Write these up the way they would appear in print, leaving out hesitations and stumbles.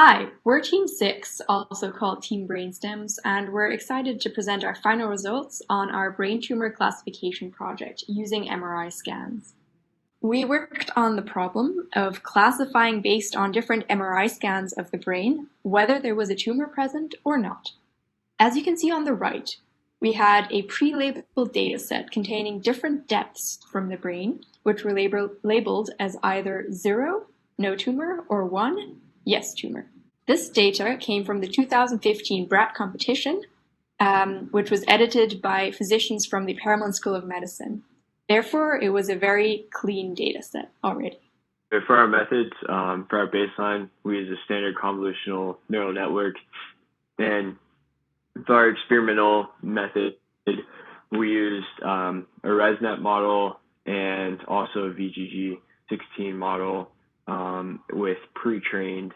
Hi, we're Team 6, also called Team BrainSTEMs, and we're excited to present our final results on our brain tumor classification project using MRI scans. We worked on the problem of classifying based on different MRI scans of the brain, whether there was a tumor present or not. As you can see on the right, we had a pre-labeled dataset containing different depths from the brain, which were labeled as either 0, no tumor, or 1, yes tumor. This data came from the 2015 BRAT competition, which was edited by physicians from the Paramount School of Medicine. Therefore, it was a very clean dataset already. For our methods, for our baseline, we use a standard convolutional neural network. And for our experimental method, we used a ResNet model and also a VGG16 model with pre-trained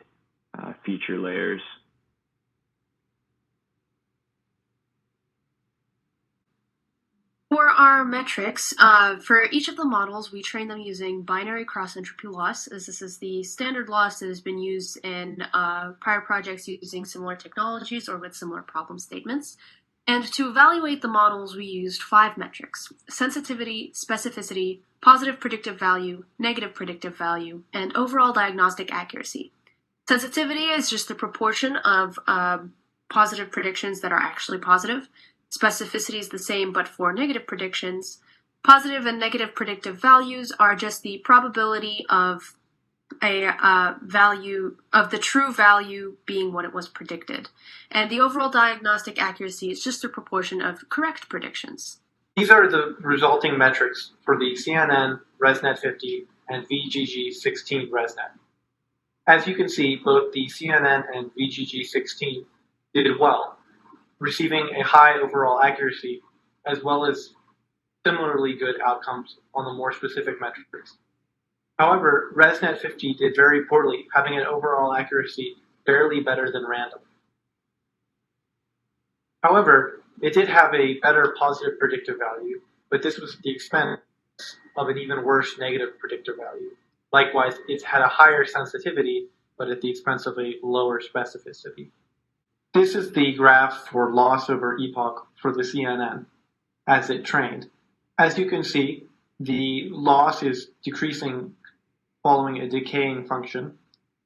feature layers. For our metrics, for each of the models, we train them using binary cross-entropy loss, as this is the standard loss that has been used in prior projects using similar technologies or with similar problem statements. And to evaluate the models, we used 5 metrics: sensitivity, specificity, positive predictive value, negative predictive value, and overall diagnostic accuracy. Sensitivity is just the proportion of positive predictions that are actually positive. Specificity is the same, but for negative predictions. Positive and negative predictive values are just the probability of a value, of the true value being what it was predicted. And the overall diagnostic accuracy is just the proportion of correct predictions. These are the resulting metrics for the CNN, ResNet 50, and VGG16 ResNet. As you can see, both the CNN and VGG16 did well, receiving a high overall accuracy, as well as similarly good outcomes on the more specific metrics. However, ResNet 50 did very poorly, having an overall accuracy barely better than random. However, it did have a better positive predictive value, but this was at the expense of an even worse negative predictive value. Likewise, it had a higher sensitivity, but at the expense of a lower specificity. This is the graph for loss over epoch for the CNN as it trained. As you can see, the loss is decreasing following a decaying function,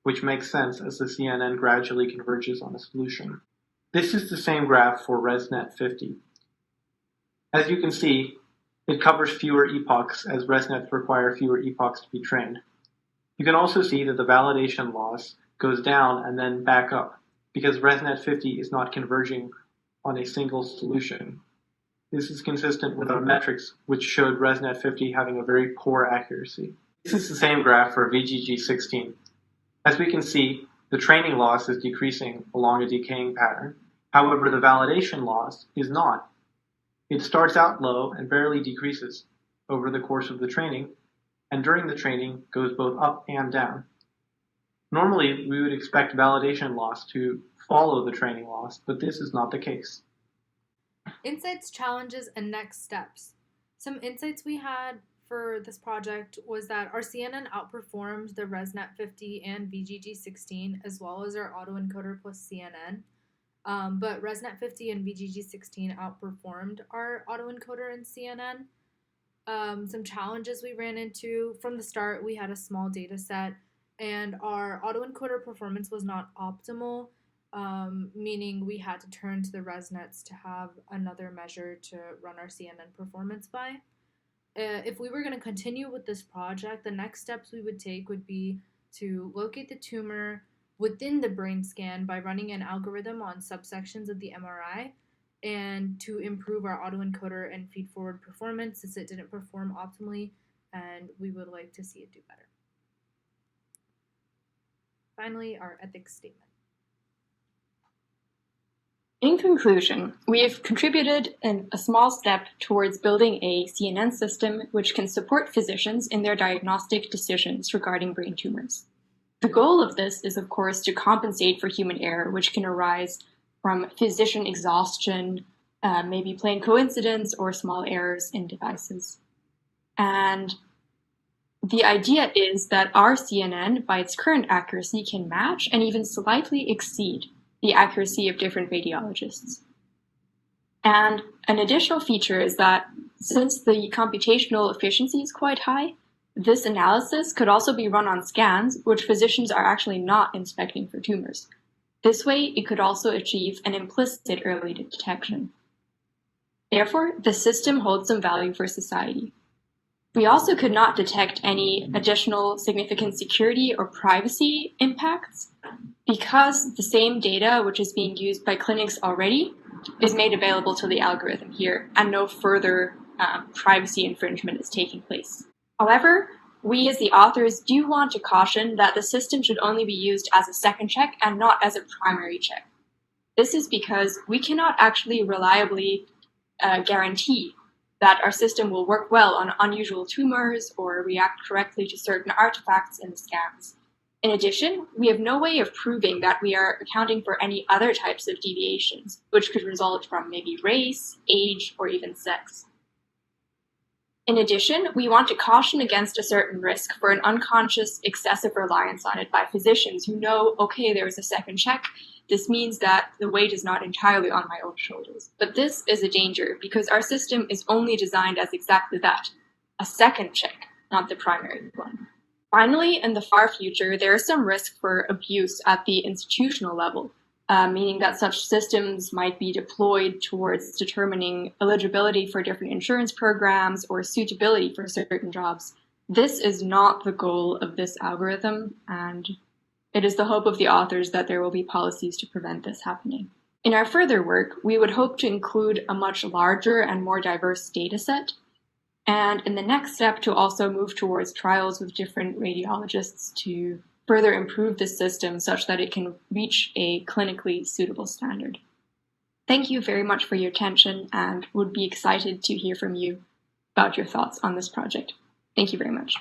which makes sense as the CNN gradually converges on a solution. This is the same graph for ResNet 50. As you can see, it covers fewer epochs as ResNets require fewer epochs to be trained. You can also see that the validation loss goes down and then back up, because ResNet 50 is not converging on a single solution. This is consistent with our metrics, which showed ResNet 50 having a very poor accuracy. This is the same graph for VGG16. As we can see, the training loss is decreasing along a decaying pattern. However, the validation loss is not. It starts out low and barely decreases over the course of the training, and during the training goes both up and down. Normally, we would expect validation loss to follow the training loss, but this is not the case. Insights, challenges, and next steps. Some insights we had for this project was that our CNN outperformed the ResNet 50 and VGG16, as well as our autoencoder plus CNN. But ResNet 50 and VGG16 outperformed our autoencoder and CNN. Some challenges we ran into from the start: we had a small data set, and our autoencoder performance was not optimal, meaning we had to turn to the ResNets to have another measure to run our CNN performance by. If we were going to continue with this project, the next steps we would take would be to locate the tumor within the brain scan by running an algorithm on subsections of the MRI, and to improve our autoencoder and feed-forward performance since it didn't perform optimally, and we would like to see it do better. Finally, our ethics statement. In conclusion, we have contributed a small step towards building a CNN system which can support physicians in their diagnostic decisions regarding brain tumors. The goal of this is, of course, to compensate for human error, which can arise from physician exhaustion, maybe plain coincidence, or small errors in devices. And The idea is that our CNN, by its current accuracy, can match and even slightly exceed the accuracy of different radiologists. And an additional feature is that since the computational efficiency is quite high, this analysis could also be run on scans, which physicians are actually not inspecting for tumors. This way, it could also achieve an implicit early detection. Therefore, the system holds some value for society. We also could not detect any additional significant security or privacy impacts because the same data which is being used by clinics already is made available to the algorithm here, and no further privacy infringement is taking place. However, we as the authors do want to caution that the system should only be used as a second check and not as a primary check. This is because we cannot actually reliably guarantee that our system will work well on unusual tumors or react correctly to certain artifacts in the scans. In addition, we have no way of proving that we are accounting for any other types of deviations, which could result from maybe race, age, or even sex. In addition, we want to caution against a certain risk for an unconscious, excessive reliance on it by physicians who know, okay, there is a second check. This means that the weight is not entirely on my own shoulders. But this is a danger because our system is only designed as exactly that, a second check, not the primary one. Finally, in the far future, there is some risk for abuse at the institutional level, meaning that such systems might be deployed towards determining eligibility for different insurance programs or suitability for certain jobs. This is not the goal of this algorithm, and it is the hope of the authors that there will be policies to prevent this happening. In our further work, we would hope to include a much larger and more diverse data set, and in the next step to also move towards trials with different radiologists to further improve the system such that it can reach a clinically suitable standard. Thank you very much for your attention and would be excited to hear from you about your thoughts on this project. Thank you very much.